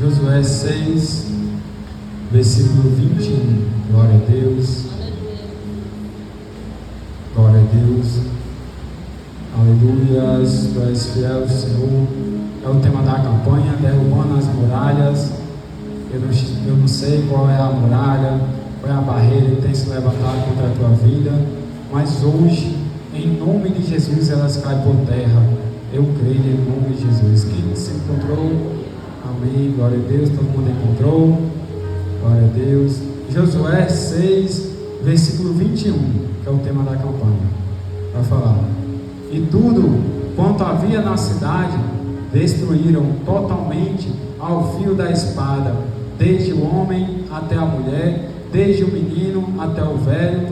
Josué 6, versículo 21. Glória a Deus. Glória a Deus. Aleluias. Tu és fiel, Senhor. É o tema da campanha, derrubando as muralhas. Eu não sei qual é a muralha, qual é a barreira que tem se levantado contra a tua vida, mas hoje, em nome de Jesus, elas caem por terra. Eu creio em nome de Jesus. Quem se encontrou? Amém. Glória a Deus. Todo mundo encontrou? Glória a Deus. Josué 6, versículo 21, que é o tema da campanha. Vai falar: e tudo quanto havia na cidade destruíram totalmente ao fio da espada, desde o homem até a mulher, desde o menino até o velho,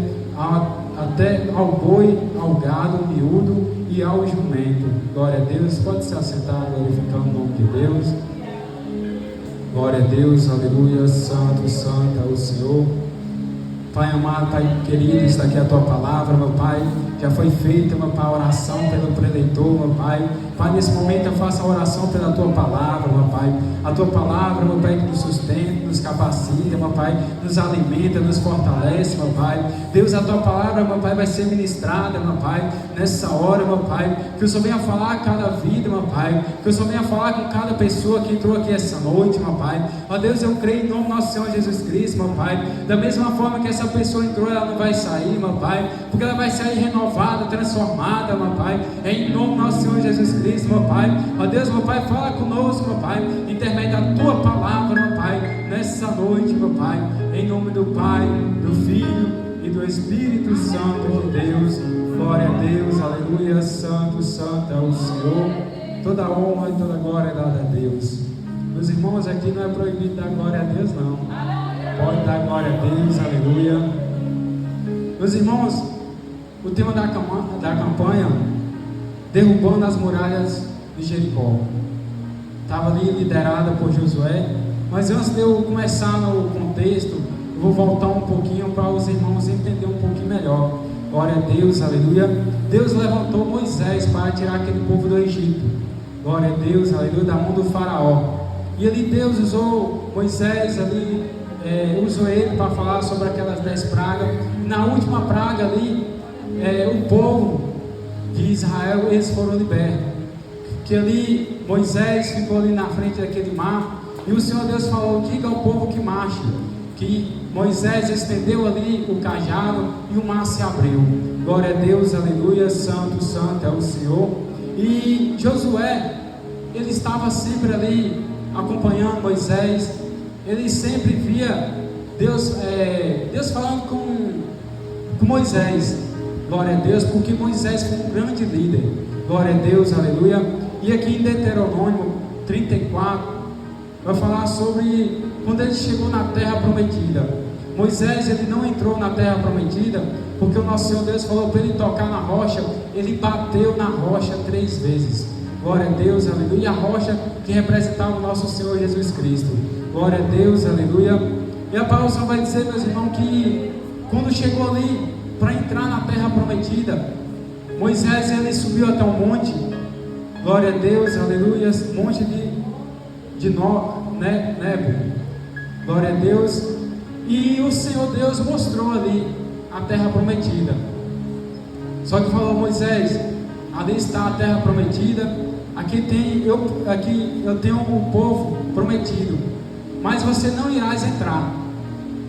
até ao boi, ao gado miúdo e ao jumento. Glória a Deus. Pode se assentar, glorificando o nome de Deus. Glória a Deus, aleluia. Santo, santo é o Senhor. Pai amado, Pai querido, está aqui a tua palavra, meu Pai. Já foi feita, meu Pai, a oração pelo preletor, meu Pai. Pai, nesse momento eu faço a oração pela tua palavra, meu Pai. A tua palavra, meu Pai, que nos sustenta, nos capacita, meu Pai, nos alimenta, nos fortalece, meu Pai. Deus, a tua palavra, meu Pai, vai ser ministrada, meu Pai, nessa hora, meu Pai. Que o Senhor venha falar a cada vida, meu Pai. Que o Senhor venha falar com cada pessoa que entrou aqui essa noite, meu Pai. Ó Deus, eu creio em nome do nosso Senhor Jesus Cristo, meu Pai. Da mesma forma que essa pessoa entrou, ela não vai sair, meu Pai, porque ela vai sair renovada, transformada, meu Pai, em nome do nosso Senhor Jesus Cristo, meu Pai. Ó Deus, meu Pai, fala conosco, meu Pai, intermédio da tua palavra, meu Pai, nessa noite, meu Pai, em nome do Pai, do Filho e do Espírito Santo de Deus. Glória a Deus, aleluia. Santo, santo é o Senhor. Toda honra e toda glória é dada a Deus. Meus irmãos, aqui não é proibido dar glória a Deus, não. Pode dar glória a Deus, aleluia. Meus irmãos, o tema da campanha, derrubando as muralhas de Jericó, estava ali liderada por Josué. Mas antes de eu começar no contexto, eu vou voltar um pouquinho para os irmãos entenderem um pouquinho melhor. Glória a Deus, aleluia. Deus levantou Moisés para tirar aquele povo do Egito. Glória a Deus, aleluia, da mão do faraó. E ali Deus usou Moisés ali, usou ele para falar sobre aquelas 10 pragas. Na última praga ali, o povo de Israel, eles foram libertos. Que ali Moisés ficou ali na frente daquele mar, e o Senhor Deus falou: diga ao povo que marche. Que Moisés estendeu ali o cajado e o mar se abriu. Glória a Deus, aleluia. Santo, santo é o Senhor. E Josué, ele estava sempre ali acompanhando Moisés. Ele sempre via Deus falando com Moisés. Glória a Deus, porque Moisés foi um grande líder. Glória a Deus, aleluia. E aqui em Deuteronômio 34 vai falar sobre quando ele chegou na terra prometida. Moisés, ele não entrou na terra prometida porque o nosso Senhor Deus falou para ele tocar na rocha. Ele bateu na rocha 3 vezes. Glória a Deus, aleluia. E a rocha que representava o nosso Senhor Jesus Cristo. Glória a Deus, aleluia. E a palavra do Senhor vai dizer, meus irmãos, que quando chegou ali para entrar na terra prometida, Moisés, ele subiu até um monte. Glória a Deus, aleluia. Monte de Nebo. Glória a Deus. E o Senhor Deus mostrou ali a terra prometida. Só que falou: Moisés, ali está a terra prometida. Aqui eu tenho um povo prometido, mas você não irás entrar.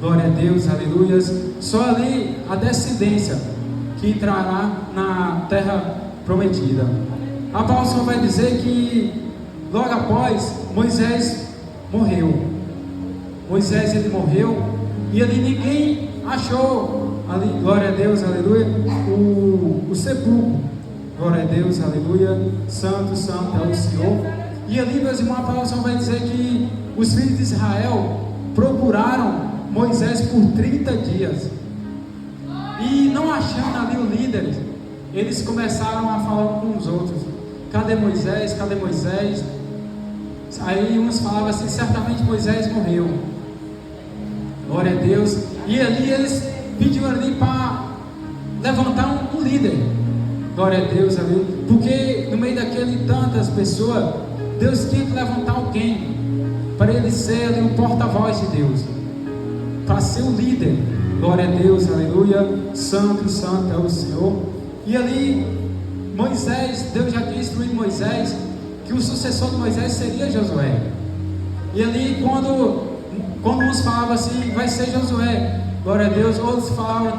Glória a Deus, aleluia. Só ali a descendência que entrará na terra prometida. A palavra do Senhor vai dizer que logo após Moisés morreu. Moisés, ele morreu, e ali ninguém achou ali, glória a Deus, aleluia, o sepulcro. Glória a Deus, aleluia. Santo, santo é o Senhor. E ali, meus irmãos, a palavra do Senhor vai dizer que os filhos de Israel procuraram Moisés por 30 dias, e não achando ali o líder, eles começaram a falar com os outros: cadê Moisés? Cadê Moisés? Aí uns falavam assim: certamente Moisés morreu. Glória a Deus. E ali eles pediram ali para levantar um líder. Glória a Deus ali. Porque no meio daquele tantas pessoas, Deus tinha que levantar alguém para ele ser ali o porta-voz de Deus, para ser o líder. Glória a Deus, aleluia. Santo, santo é o Senhor. E ali Moisés, Deus já tinha instruído Moisés que o sucessor de Moisés seria Josué. E ali quando uns falavam assim, vai ser Josué, glória a Deus, outros falavam,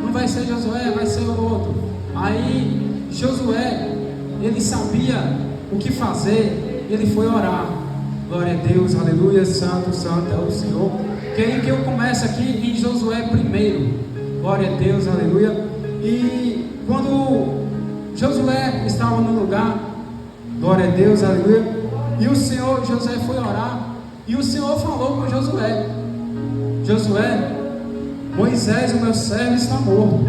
não vai ser Josué, vai ser o outro. Aí Josué, ele sabia o que fazer, ele foi orar. Glória a Deus, aleluia. Santo, santo é o Senhor. Que aí que eu começo aqui em Josué primeiro. Glória a Deus, aleluia. E quando Josué estava no lugar, glória a Deus, aleluia, e o Senhor, Josué foi orar, e o Senhor falou com Josué: Josué, Moisés, o meu servo, está morto.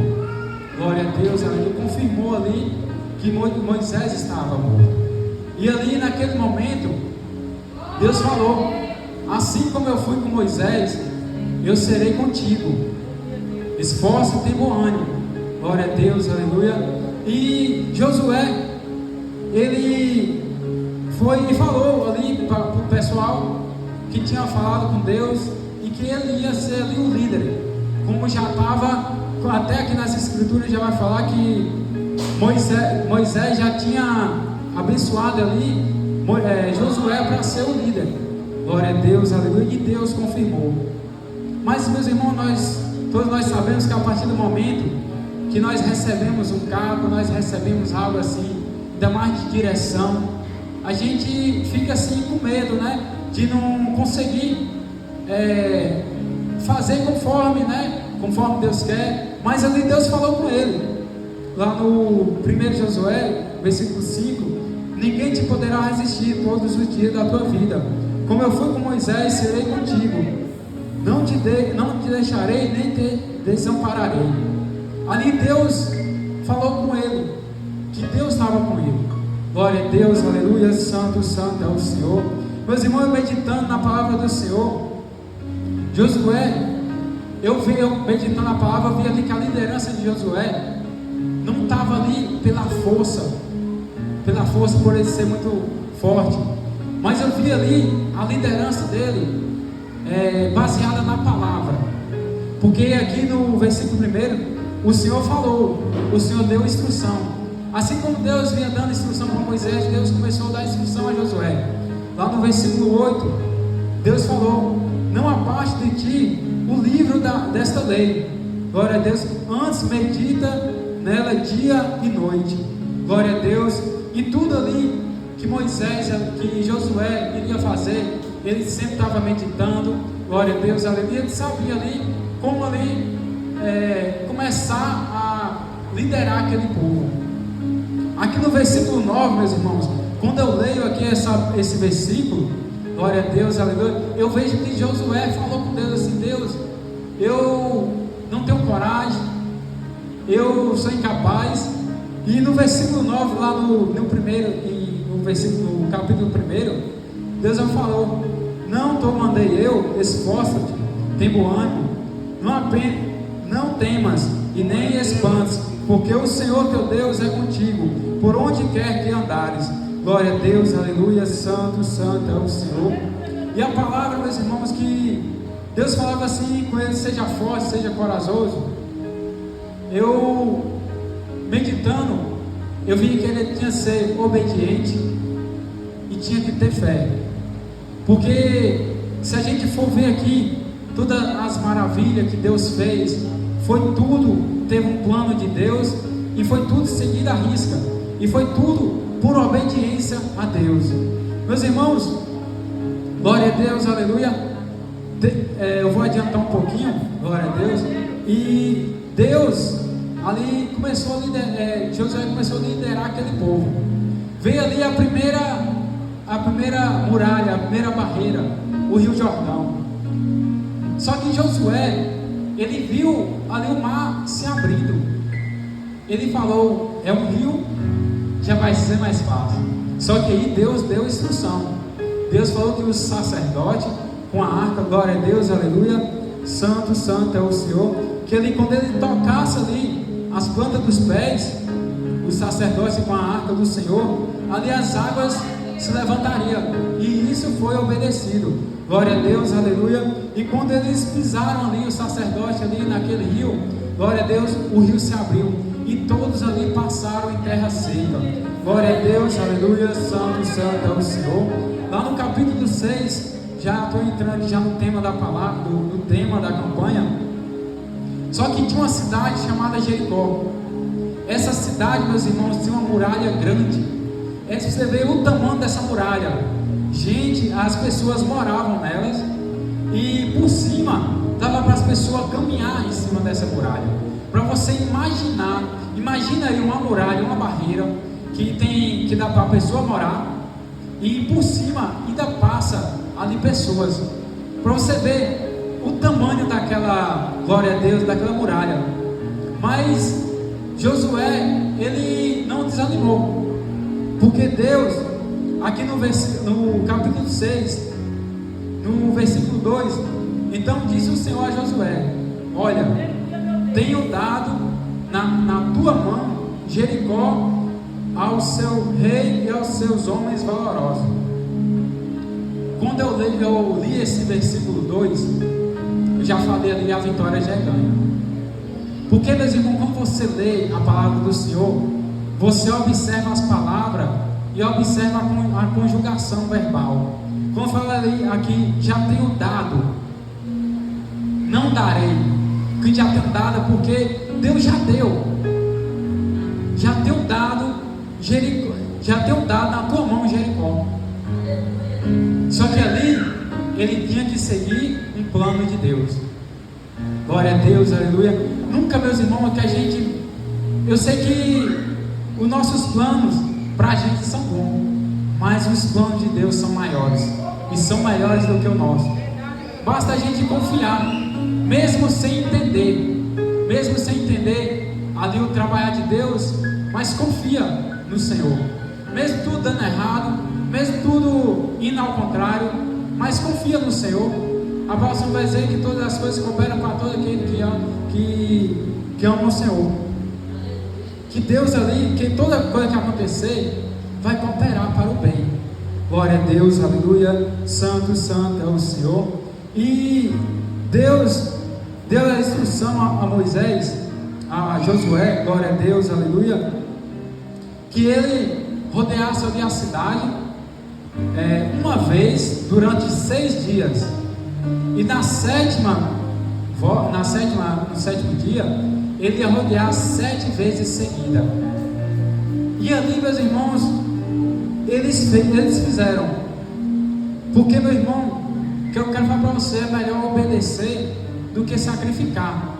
Glória a Deus, aleluia. Confirmou ali que Moisés estava morto. E ali naquele momento Deus falou: assim como eu fui com Moisés, eu serei contigo. Esforço e tem bom ânimo. Glória a Deus, aleluia. E Josué, ele foi e falou ali para o pessoal que tinha falado com Deus e que ele ia ser ali o líder. Como já estava, até aqui nas escrituras já vai falar que Moisés já tinha abençoado ali Josué para ser o líder. Glória a Deus, aleluia. E Deus confirmou. Mas, meus irmãos, todos nós sabemos que a partir do momento que nós recebemos um cargo, nós recebemos algo assim, ainda mais de direção, a gente fica assim com medo, né, de não conseguir fazer conforme Deus quer. Mas ali Deus falou com ele, lá no 1 Josué, versículo 5: ninguém te poderá resistir todos os dias da tua vida. Como eu fui com Moisés, serei contigo. Não te deixarei, nem te desampararei. Ali Deus falou com ele, que Deus estava com ele. Glória a Deus, aleluia. Santo, santo é o Senhor. Meus irmãos, meditando na palavra do Senhor, Josué, eu meditando na palavra, vi ali que a liderança de Josué não estava ali pela força por ele ser muito forte, mas eu vi ali a liderança dele baseada na palavra. Porque aqui no versículo 1, o Senhor falou, o Senhor deu instrução. Assim como Deus vinha dando instrução para Moisés, Deus começou a dar instrução a Josué. Lá no versículo 8, Deus falou: não aparte de ti o livro desta lei. Glória a Deus. Antes medita nela dia e noite. Glória a Deus. E tudo ali que Josué iria fazer, ele sempre estava meditando. Glória a Deus, aleluia. Ele sabia ali como começar a liderar aquele povo. Aqui no versículo 9, meus irmãos, quando eu leio aqui esse versículo, glória a Deus, aleluia, eu vejo que Josué falou com Deus assim: Deus, eu não tenho coragem, eu sou incapaz. E no versículo 9, lá no capítulo 1, Deus falou: não te mandei eu, esforça-te, tem bom ânimo, não temas e nem espantes, porque o Senhor teu Deus é contigo, por onde quer que andares. Glória a Deus, aleluia. Santo, santo é o Senhor. E a palavra, meus irmãos, que Deus falava assim com ele: seja forte, seja corajoso. Eu, meditando, eu vi que ele tinha que ser obediente e tinha que ter fé. Porque se a gente for ver aqui todas as maravilhas que Deus fez, foi tudo, teve um plano de Deus, e foi tudo seguido à risca, e foi tudo por obediência a Deus. Meus irmãos, glória a Deus, aleluia. Eu vou adiantar um pouquinho, glória a Deus. E Deus ali começou a Josué começou a liderar aquele povo. Veio ali a primeira muralha, a primeira barreira, o Rio Jordão. Só que Josué, ele viu ali o mar se abrindo. Ele falou: é um rio, já vai ser mais fácil. Só que aí Deus deu instrução. Deus falou que os sacerdotes com a arca, glória a Deus, aleluia, santo, santo é o Senhor, que ele, quando ele tocasse ali as plantas dos pés, os sacerdotes com a arca do Senhor, ali as águas se levantaria, e isso foi obedecido. Glória a Deus, aleluia. E quando eles pisaram ali, o sacerdote ali naquele rio, glória a Deus, o rio se abriu e todos ali passaram em terra seca. Glória a Deus, aleluia. Santo, santo é o Senhor. Lá no capítulo 6, já estou entrando já no tema da palavra, no tema da campanha. Só que tinha uma cidade chamada Jericó. Essa cidade, meus irmãos, tinha uma muralha grande. Você vê o tamanho dessa muralha. Gente, as pessoas moravam nelas, e por cima dava para as pessoas caminhar em cima dessa muralha. Para você imaginar, imagina aí uma muralha, uma barreira que dá para a pessoa morar, e por cima ainda passa ali pessoas. Para você ver o tamanho daquela, glória a Deus, daquela muralha. Mas Josué, ele não desanimou, porque Deus, aqui no capítulo 6, no versículo 2, então disse o Senhor a Josué: olha, tenho dado na tua mão Jericó ao seu rei e aos seus homens valorosos. Quando eu li esse versículo 2, eu já falei ali, a vitória já é ganha. Porque, meus irmãos, quando você lê a palavra do Senhor, você observa as palavras e observa a conjugação verbal. Quando fala ali, aqui, já tenho dado, não darei, que já tenho dado, porque Deus já deu, já tenho dado Jericó, já tenho dado na tua mão Jericó. Só que ali, ele tinha que seguir um plano de Deus. Glória a Deus, aleluia. Nunca, meus irmãos, que a gente, eu sei que os nossos planos para a gente são bons, mas os planos de Deus são maiores, e são maiores do que o nosso. Basta a gente confiar, mesmo sem entender ali o trabalhar de Deus, mas confia no Senhor, mesmo tudo dando errado, mesmo tudo indo ao contrário, mas confia no Senhor. A palavra vai dizer que todas as coisas cooperam para todo aquele que ama o Senhor. Que Deus ali, que toda coisa que acontecer vai cooperar para o bem. Glória a Deus, aleluia. Santo, santo é o Senhor. E Deus deu a instrução a Moisés, a Josué, glória a Deus, aleluia, que ele rodeasse ali a cidade uma vez durante 6 dias. E no sétimo dia, ele ia rodear 7 vezes seguida. E ali, meus irmãos, eles fizeram. Porque, meu irmão, o que eu quero falar para você é melhor obedecer do que sacrificar.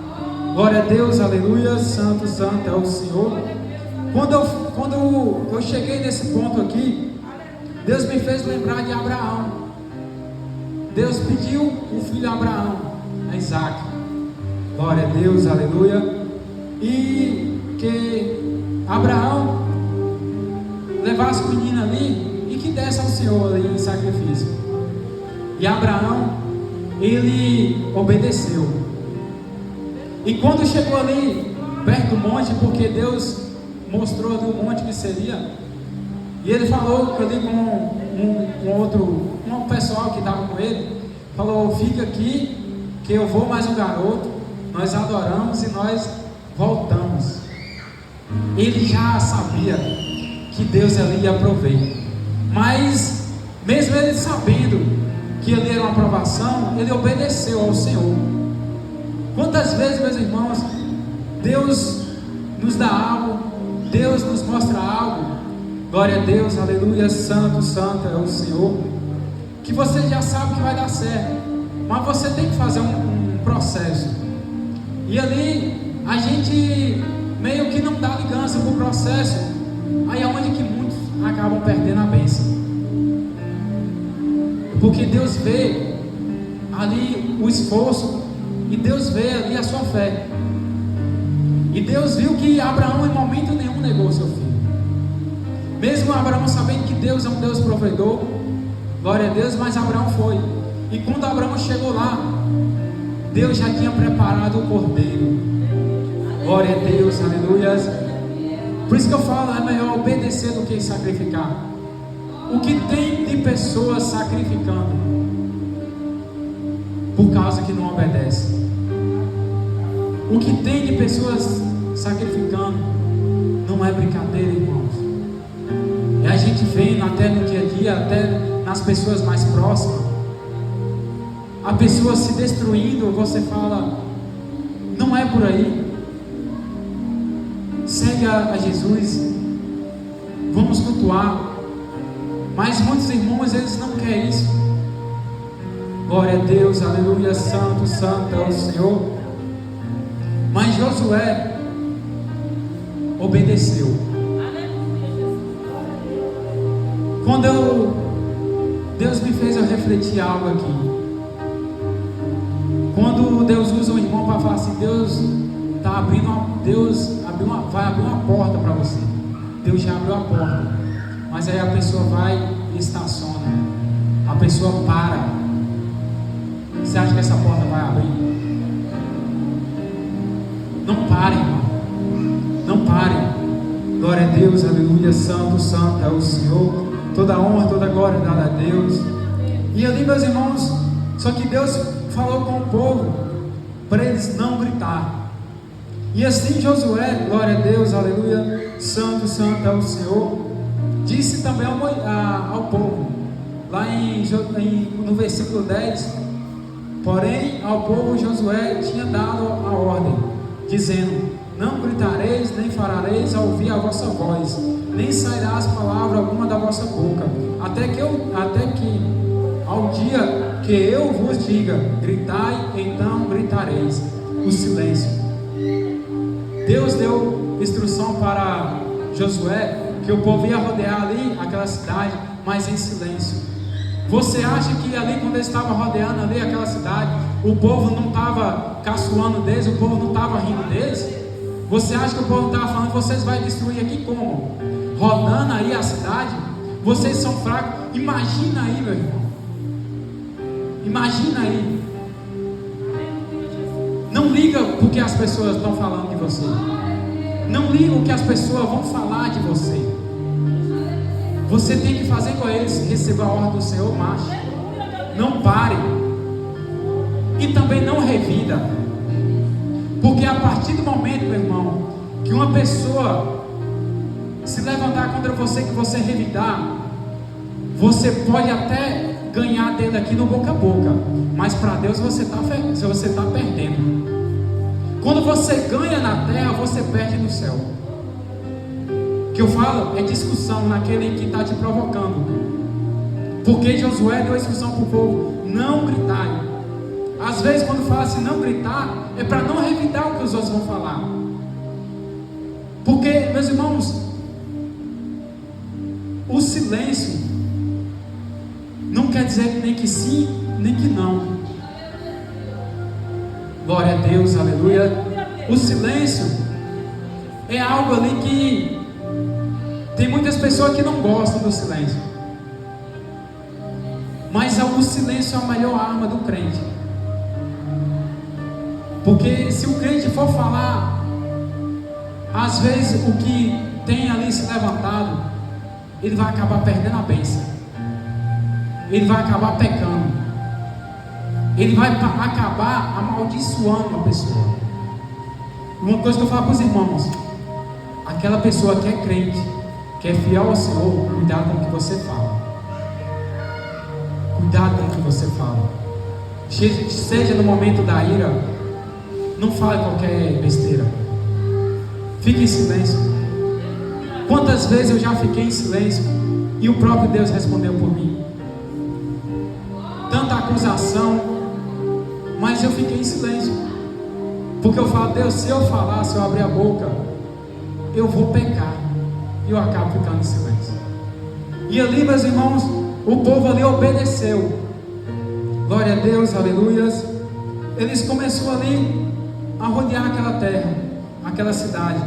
Glória a Deus, aleluia. Santo, santo é o Senhor. Quando eu cheguei nesse ponto aqui, Deus me fez lembrar de Abraão. Deus pediu o filho Abraão, a Isaac. Glória a Deus, aleluia. E que Abraão levasse o menino ali e que desse ao Senhor ali em sacrifício. E Abraão, ele obedeceu. E quando chegou ali perto do monte, porque Deus mostrou ali o monte que seria, e ele falou ali com um pessoal que estava com ele, falou: fica aqui que eu vou mais um garoto, nós adoramos e nós voltamos. Ele já sabia que Deus ali ia prover, mas mesmo ele sabendo que ali era uma aprovação, ele obedeceu ao Senhor. Quantas vezes, meus irmãos, Deus nos dá algo, Deus nos mostra algo, glória a Deus, aleluia, santo, santo é o Senhor, que você já sabe que vai dar certo, mas você tem que fazer um processo. E ali a gente meio que não dá ligança para o processo. Aí é onde que muitos acabam perdendo a bênção, porque Deus vê ali o esforço, e Deus vê ali a sua fé. E Deus viu que Abraão em momento nenhum negou seu filho, mesmo Abraão sabendo que Deus é um Deus provedor, glória a Deus, mas Abraão foi. E quando Abraão chegou lá, Deus já tinha preparado o cordeiro. Glória a Deus, aleluia. Por isso que eu falo, é melhor obedecer do que sacrificar. O que tem de pessoas sacrificando por causa que não obedece? O que tem de pessoas sacrificando não é brincadeira, irmãos. E a gente vê até no dia a dia, até nas pessoas mais próximas, a pessoa se destruindo. Você fala, não é por aí. Segue a Jesus, vamos cultuar. Mas muitos irmãos, eles não querem isso. Glória a Deus, aleluia, santo, santo é o Senhor. Mas Josué obedeceu. Quando Deus me fez eu refletir algo aqui. Quando Deus usa um irmão para falar assim, Deus está abrindo vai abrir uma porta para você. Deus já abriu a porta, mas aí a pessoa vai e estaciona. A pessoa para. Você acha que essa porta vai abrir? Não pare, irmão. Não pare. Glória a Deus, aleluia, santo, santo é o Senhor. Toda honra, toda glória dada a Deus. E ali, meus irmãos, só que Deus falou com o povo para eles não gritar. E assim Josué, glória a Deus, aleluia, santo, santo é o Senhor, disse também ao povo, lá no versículo 10, porém ao povo Josué tinha dado a ordem, dizendo, não gritareis, nem farareis ao ouvir a vossa voz, nem sairás palavra alguma da vossa boca, até que ao dia que eu vos diga, gritai, então gritareis. O silêncio. Deus deu instrução para Josué que o povo ia rodear ali aquela cidade, mas em silêncio. Você acha que ali, quando eles estavam rodeando ali aquela cidade, o povo não estava caçoando deles, o povo não estava rindo deles? Você acha que o povo não estava falando, vocês vão destruir aqui como? Rodando aí a cidade? Vocês são fracos. Imagina aí, meu irmão. Imagina aí. Não liga porque as pessoas estão falando de você. Não liga o que as pessoas vão falar de você. Você tem que fazer com eles. Receba a ordem do Senhor, macho. Não pare. E também não revida. Porque a partir do momento, meu irmão, que uma pessoa se levantar contra você, que você revidar, você pode até ganhar dele aqui no boca a boca, mas para Deus você está perdendo. Quando você ganha na terra, você perde no céu. O que eu falo é discussão naquele que está te provocando. Porque Josué deu a instrução para o povo, não gritar. Às vezes quando fala assim, não gritar, é para não revidar o que os outros vão falar. Porque, meus irmãos, o silêncio não quer dizer nem que sim, nem que não. Glória a Deus, aleluia. O silêncio é algo ali que tem muitas pessoas que não gostam do silêncio. Mas o silêncio é a melhor arma do crente. Porque se o crente for falar, às vezes o que tem ali se levantado, ele vai acabar perdendo a bênção. Ele vai acabar pecando. Ele vai acabar amaldiçoando uma pessoa. Uma coisa que eu falo para os irmãos: aquela pessoa que é crente, que é fiel ao Senhor, cuidado com o que você fala. Cuidado com o que você fala. Seja no momento da ira, não fale qualquer besteira. Fique em silêncio. Quantas vezes eu já fiquei em silêncio e o próprio Deus respondeu por mim? Tanta acusação, mas eu fiquei em silêncio. Porque eu falo, Deus, se eu falar, se eu abrir a boca, eu vou pecar. E eu acabo ficando em silêncio. E ali, meus irmãos, o povo ali obedeceu. Glória a Deus, aleluias. Eles começaram ali a rodear aquela terra, aquela cidade.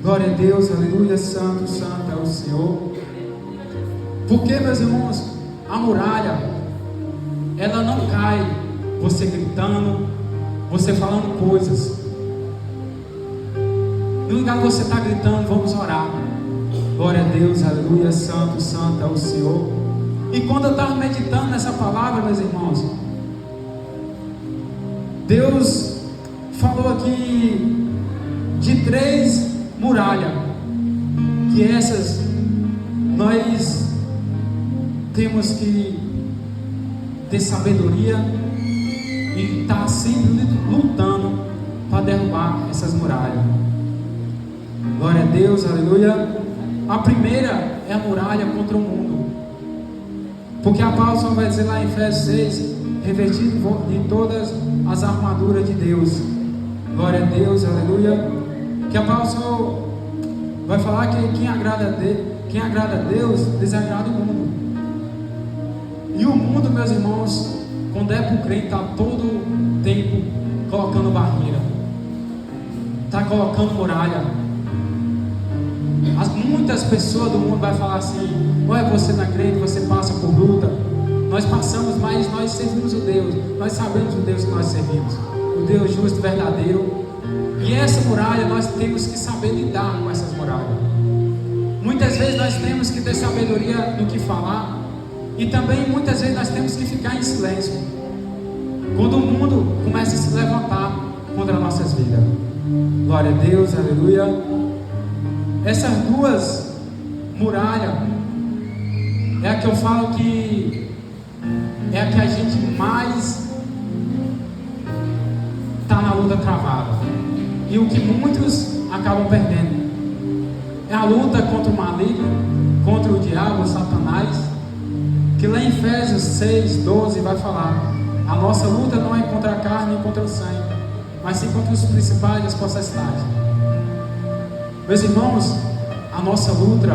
Glória a Deus, aleluia, santo, santo é o Senhor. Porque, meus irmãos, a muralha, ela não cai você gritando, você falando coisas. No lugar que você está gritando, vamos orar. Glória a Deus, aleluia, santo, santo é o Senhor. E quando eu estava meditando nessa palavra, meus irmãos, Deus falou aqui de 3 muralhas, que essas nós temos que ter sabedoria e estar sempre lutando para derrubar essas muralhas. Glória a Deus, aleluia. A primeira é a muralha contra o mundo, porque a Paulo vai dizer lá em Efésios 6, revestido de todas as armaduras de Deus. Glória a Deus, aleluia. Que a Paulo vai falar que quem agrada a Deus desagrada o mundo. E o mundo, meus irmãos, quando é para o crente, está todo tempo colocando barreira, está colocando muralha. Muitas pessoas do mundo vai falar assim: olha, você não é crente, você passa por luta. Nós passamos, mas nós servimos o Deus, nós sabemos o Deus que nós servimos, o Deus justo, verdadeiro. E essa muralha nós temos que saber lidar com essas muralhas. Muitas vezes nós temos que ter sabedoria no que falar, e também muitas vezes nós temos que ficar em silêncio quando o mundo começa a se levantar contra as nossas vidas. Glória a Deus, aleluia. Essas 2 muralhas é a que eu falo que é a que a gente mais está na luta travada, e o que muitos acabam perdendo é a luta contra o maligno, contra o diabo, Satanás, que lá em Efésios 6:12 vai falar: a nossa luta não é contra a carne e contra o sangue, mas sim contra os principais e as potestades. Meus irmãos, a nossa luta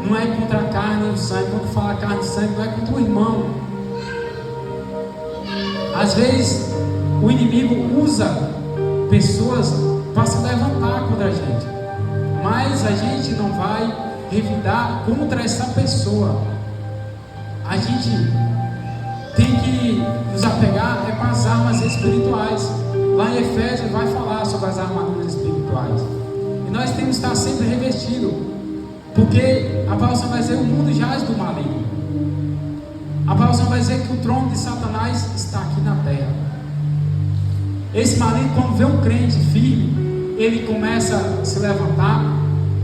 não é contra a carne e o sangue. Quando fala carne e sangue, não é contra o irmão. Às vezes o inimigo usa pessoas para se levantar contra a gente, mas a gente não vai revidar contra essa pessoa. A gente tem que nos apegar com as armas espirituais. Lá em Efésios vai falar sobre as armaduras espirituais, e nós temos que estar sempre revestidos, porque a palavra vai dizer: o mundo jaz do maligno. A palavra vai dizer que o trono de Satanás está aqui na terra. Esse maligno, quando vê um crente firme, ele começa a se levantar,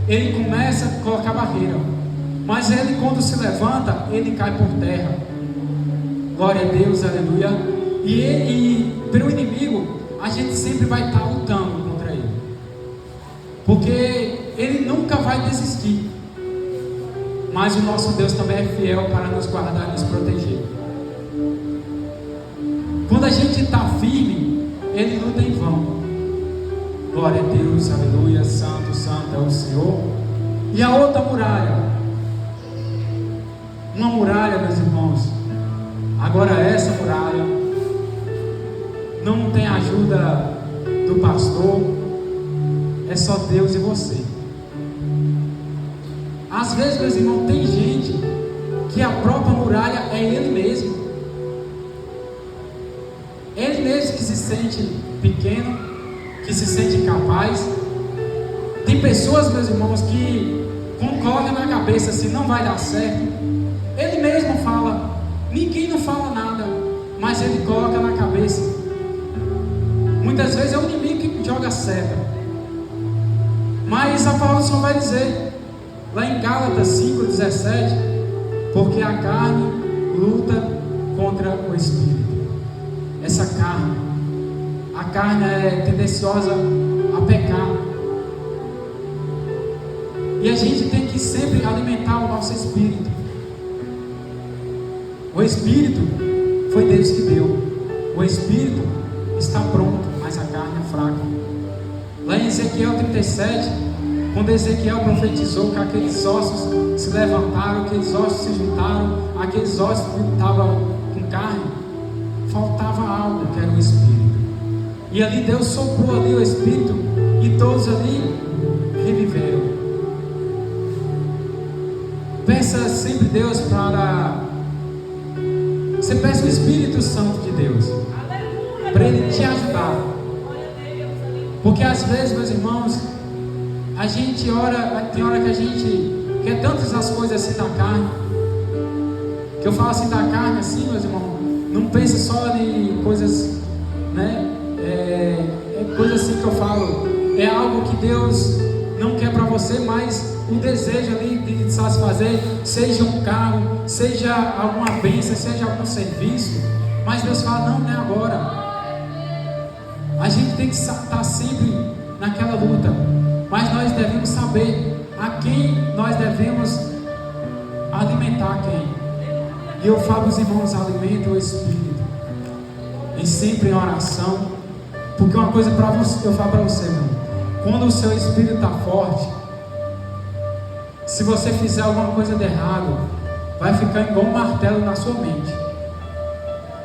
ele começa a colocar barreira, mas ele, quando se levanta, ele cai por terra. Glória a Deus, aleluia. E pelo inimigo, a gente sempre vai estar lutando contra ele, porque ele nunca vai desistir. Mas o nosso Deus também é fiel para nos guardar e nos proteger. Quando a gente está firme, ele luta em vão. Glória a Deus, aleluia, santo, santo é o Senhor. E a outra muralha, uma muralha, meus irmãos, agora essa muralha não tem ajuda do pastor, é só Deus e você. Às vezes, meus irmãos, tem gente que a própria muralha é ele mesmo. Ele mesmo que se sente pequeno, que se sente incapaz. Tem pessoas, meus irmãos, que colocam na cabeça assim: não vai dar certo. Ele mesmo fala, ninguém não fala nada, mas ele coloca na cabeça. Muitas vezes é o inimigo que joga seta, mas a palavra só vai dizer lá em Gálatas 5:17: porque a carne luta contra o espírito. Essa carne, a carne é tendenciosa a pecar, e a gente tem que sempre alimentar o nosso espírito. O espírito foi Deus que deu, o espírito está pronto, mas a carne é fraca. Lá em Ezequiel 37, quando Ezequiel profetizou que aqueles ossos se levantaram, aqueles ossos se juntaram, aqueles ossos que estavam com carne, faltava algo, que era o espírito. E ali Deus soprou ali o espírito, e todos ali reviveram. Peça sempre Deus para... Você peça o Espírito Santo de Deus para Ele te ajudar. Porque às vezes, meus irmãos, A gente ora, tem hora que a gente quer tantas as coisas assim da carne, que eu falo assim da carne assim, meus irmãos, não pense só em coisas, né? Coisa assim que eu falo, é algo que Deus não quer para você, mas o desejo ali de satisfazer, seja um carro, seja alguma bênção, seja algum serviço, mas Deus fala, não é agora. A gente tem que estar sempre naquela luta, mas nós devemos saber a quem nós devemos alimentar quem. E eu falo aos irmãos, alimentem o Espírito, e sempre em oração, porque uma coisa para você, eu falo para você, irmão, quando o seu espírito está forte, se você fizer alguma coisa de errado, vai ficar igual um martelo na sua mente.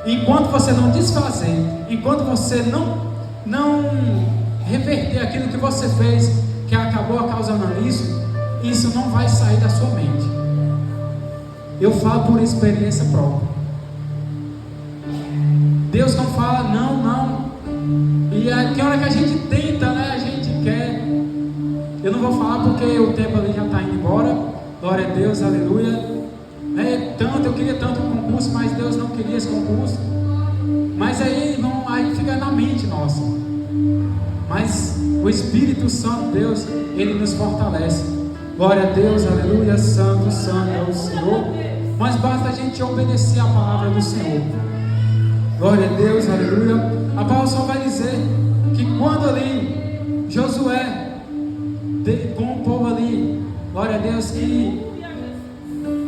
Enquanto você não desfazer, enquanto você não reverter aquilo que você fez, que acabou causando isso não vai sair da sua mente. Eu falo por experiência própria. Deus não fala não. E tem hora que a gente tenta, né? A gente quer. Eu não vou falar porque o tempo ali já está indo embora. Glória a Deus, aleluia. Eu queria tanto um concurso, mas Deus não queria esse concurso. Mas aí fica na mente nossa. Mas o Espírito Santo, Deus, Ele nos fortalece. Glória a Deus, aleluia, santo, santo é o Senhor. Mas basta a gente obedecer a palavra do Senhor. Glória a Deus, aleluia. A palavra só vai dizer que quando ali Josué, com o povo ali, glória a Deus, que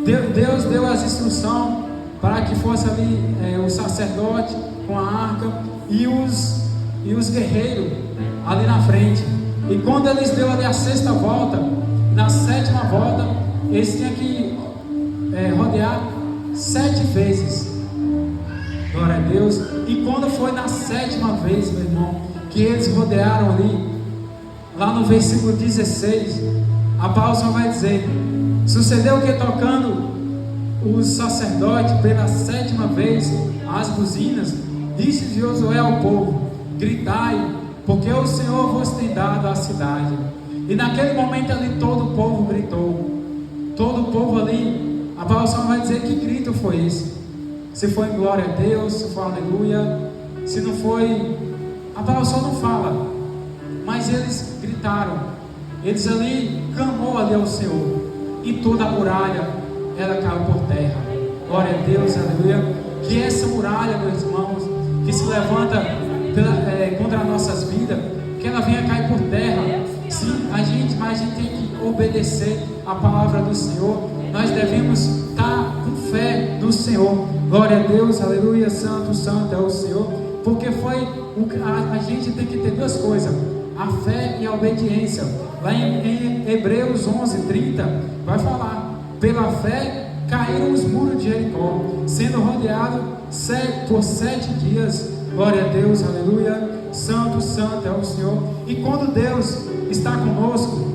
Deus deu as instruções para que fosse ali o sacerdote com a arca e os guerreiros ali na frente. E quando eles deu ali a sexta volta, na sétima volta, eles tinham que rodear 7 vezes. Glória a Deus. E quando foi na 7ª vez, meu irmão, que eles rodearam ali, lá no versículo 16, a palavra só vai dizer: sucedeu que tocando os sacerdotes pela 7ª vez as buzinas, disse Josué ao povo: gritai, porque o Senhor vos tem dado a cidade. E naquele momento ali todo o povo gritou. Todo o povo ali, a palavra só vai dizer que grito foi esse. Se foi glória a Deus, se foi aleluia, se não foi, a palavra só não fala. Mas eles gritaram, eles ali clamou ali ao Senhor, e toda a muralha ela caiu por terra. Glória a Deus, aleluia. Que essa muralha, meus irmãos, que se levanta contra as nossas vidas, que ela venha cair por terra. Sim, mas a gente tem que obedecer a palavra do Senhor. Nós devemos estar com fé no Senhor. Glória a Deus, aleluia, santo, santo é o Senhor. Porque a gente tem que ter 2 coisas: a fé e a obediência. Lá em Hebreus 11:30 vai falar: pela fé caíram os muros de Jericó, sendo rodeado por 7 dias. Glória a Deus, aleluia, santo, santo é o Senhor. E quando Deus está conosco,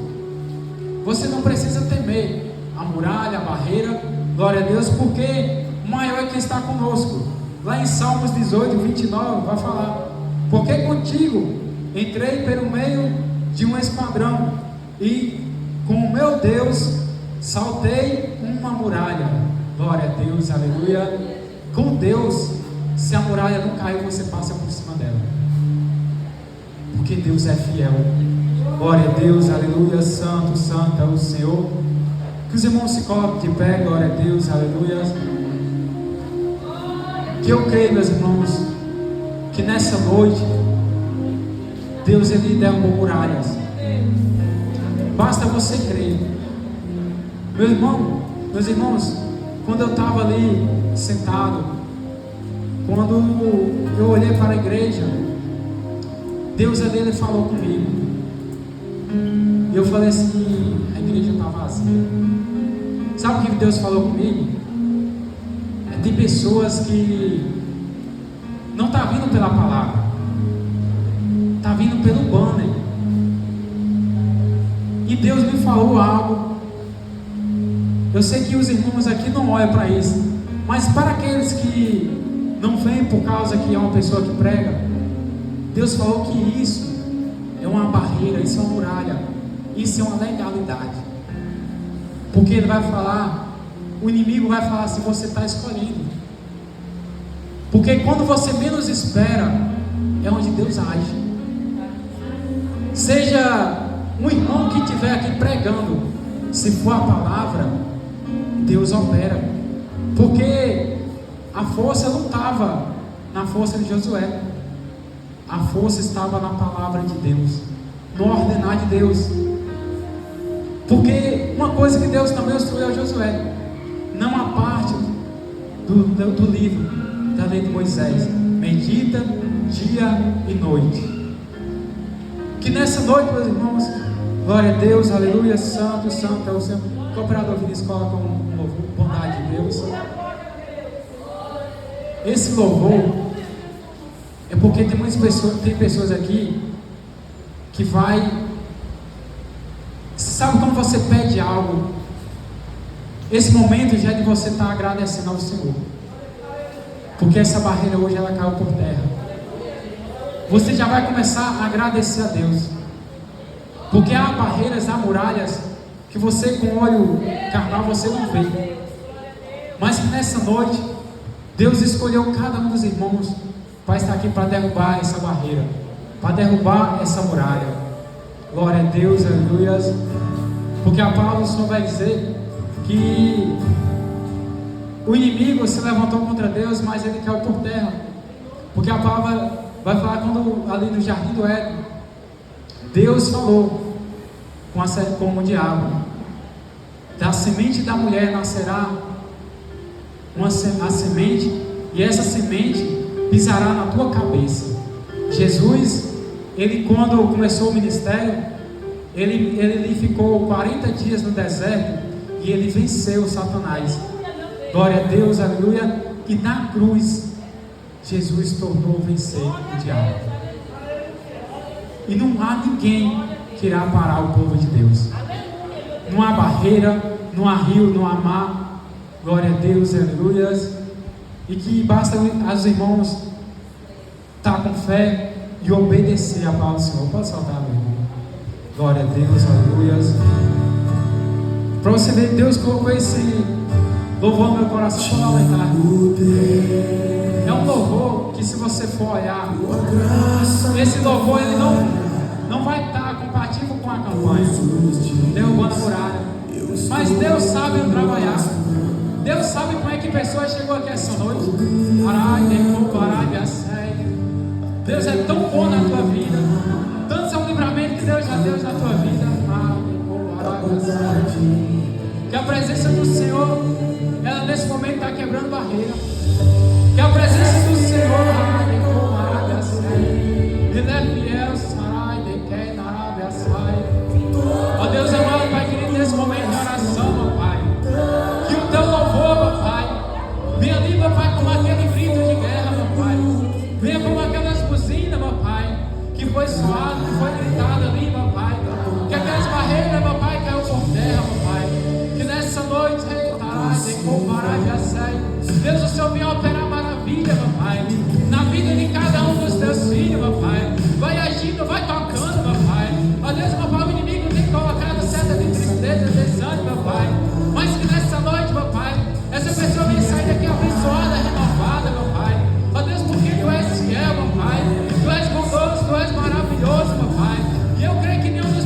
você não precisa temer a muralha, a barreira. Glória a Deus, porque o maior é quem está conosco. Lá em Salmos 18:29 vai falar: porque contigo entrei pelo meio de um esquadrão, e com o meu Deus saltei uma muralha. Glória a Deus, aleluia. Com Deus, se a muralha não caiu, você passa por cima dela, porque Deus é fiel. Glória a Deus, aleluia, santo, santo é o Senhor. Que os irmãos se coloquem de pé, glória a Deus, aleluia. Que eu creio, meus irmãos, que nessa noite Deus ele derrubou muralhas. Basta você crer. Meus irmãos, quando eu estava ali sentado, quando eu olhei para a igreja, Deus ali ele falou comigo. E eu falei assim: a igreja está vazia. Sabe o que Deus falou comigo? Tem pessoas que não estão vindo pela palavra, está vindo pelo banner. E Deus me falou algo. Eu sei que os irmãos aqui não olham para isso, mas para aqueles que não vêm por causa que é uma pessoa que prega, Deus falou que isso é uma barreira, isso é uma muralha. isso é uma legalidade. Porque ele vai falar, o inimigo vai falar se você está escolhendo. Porque quando você menos espera, é onde Deus age. Seja um irmão que estiver aqui pregando, se for a palavra, Deus opera. Porque a força não estava na força de Josué, a força estava na palavra de Deus, no ordenar de Deus. Porque uma coisa que Deus também instruiu a Josué, não há parte do livro da lei de Moisés, medita dia e noite. Que nessa noite, meus irmãos, glória a Deus, aleluia, santo, santo é o Senhor. O cooperador Vinícius coloca um louvor, bondade de Deus. Esse louvor é porque tem pessoas aqui que vai, sabe quando você pede algo, esse momento já é de você estar agradecendo ao Senhor, porque essa barreira hoje ela caiu por terra. Você já vai começar a agradecer a Deus, porque há barreiras, há muralhas que você com olho carnal você não vê, mas que nessa noite Deus escolheu cada um dos irmãos para estar aqui para derrubar essa barreira, para derrubar essa muralha. Glória a Deus, aleluia. Porque a palavra do Senhor vai dizer que o inimigo se levantou contra Deus, mas ele caiu por terra. Porque a palavra vai falar quando ali no jardim do Éden, Deus falou com o diabo: da semente da mulher nascerá a semente, e essa semente pisará na tua cabeça. Jesus, ele quando começou o ministério, ele ficou 40 dias no deserto e ele venceu Satanás. Glória a Deus, aleluia. E na cruz Jesus tornou vencer o diabo. E não há ninguém que irá parar o povo de Deus. Não há barreira, não há rio, não há mar. Glória a Deus, aleluia. E que basta os irmãos estar com fé e obedecer a palavra do Senhor. Pode soltar, meu irmão. Glória a Deus, aleluia. Para você ver, Deus colocou esse louvor no meu coração para aumentar. É um louvor que, se você for olhar, esse louvor ele não vai estar compatível com a campanha derrubando a muralha. Mas Deus sabe trabalhar. Deus sabe como é que pessoa chegou aqui essa noite. Deus é tão bom na tua vida. Tanto é um livramento que Deus já deu na tua vida. Que a presença do Senhor, ela nesse momento está quebrando barreira. Que a presença do Senhor, ó Deus amado, Pai querido, nesse momento de oração, meu Pai, que o teu louvor, meu Pai, venha ali, meu Pai, como aquele grito de guerra, meu Pai, venha como aquelas buzinas, meu Pai, que foi soado, que foi gritado ali, meu Pai, que aquelas barreiras, meu Pai, caiu por terra, meu Pai, que nessa noite, Deus, o Senhor venha operar maravilha, meu Pai, na vida de cada um dos teus filhos, meu Pai, vai agindo, vai tocando, meu Pai, ó Deus, meu Pai, o inimigo tem colocado seta de tristeza, desânimo, meu Pai, mas que nessa noite, meu Pai, essa pessoa venha sair daqui abençoada, renovada, meu Pai, ó Deus, porque Tu és fiel, meu Pai, Tu és bondoso, Tu és maravilhoso, meu Pai, e eu creio que nenhum dos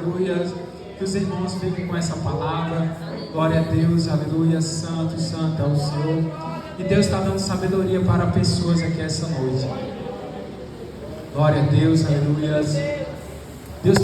aleluia. Que os irmãos fiquem com essa palavra. Glória a Deus, aleluia. Santo, santo é o Senhor. E Deus está dando sabedoria para pessoas aqui essa noite. Glória a Deus, aleluia.